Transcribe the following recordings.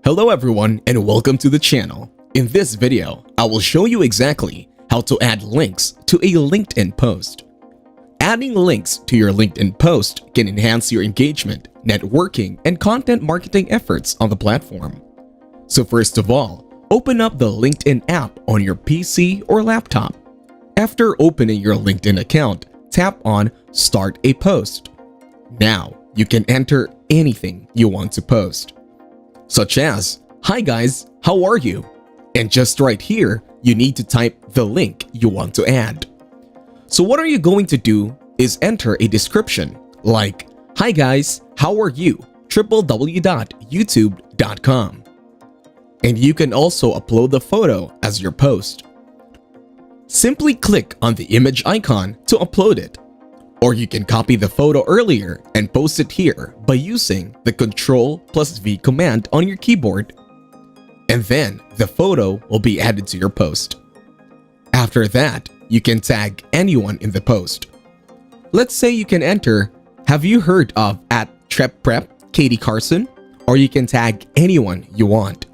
Hello everyone and welcome to the channel. In this video, I will show you exactly how to add links to a LinkedIn post. Adding links to your LinkedIn post can enhance your engagement, networking, and content marketing efforts on the platform. So first of all, open up the LinkedIn app on your PC or laptop. After opening your LinkedIn account, tap on Start a Post. Now, you can enter anything you want to post, such as, "Hi guys, how are you?" And just right here, you need to type the link you want to add. So what are you going to do is enter a description like, "Hi guys, how are you? www.youtube.com." And you can also upload the photo as your post. Simply click on the image icon to upload it. Or you can copy the photo earlier and post it here by using the Ctrl+V command on your keyboard. And then the photo will be added to your post. After that, you can tag anyone in the post. Let's say you can enter, "Have you heard of @TrepPrep Katie Carson?" Or you can tag anyone you want.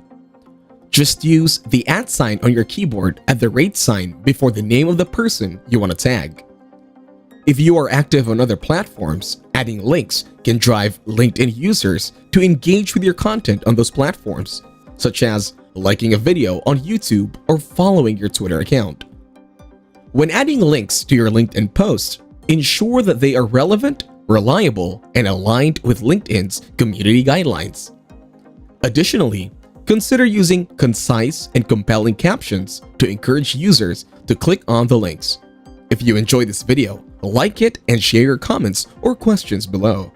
Just use the @ sign on your keyboard at the rate sign before the name of the person you want to tag. If you are active on other platforms, adding links can drive LinkedIn users to engage with your content on those platforms, such as liking a video on YouTube or following your Twitter account. When adding links to your LinkedIn post, ensure that they are relevant, reliable, and aligned with LinkedIn's community guidelines. Additionally, consider using concise and compelling captions to encourage users to click on the links. If you enjoyed this video, like it and share your comments or questions below.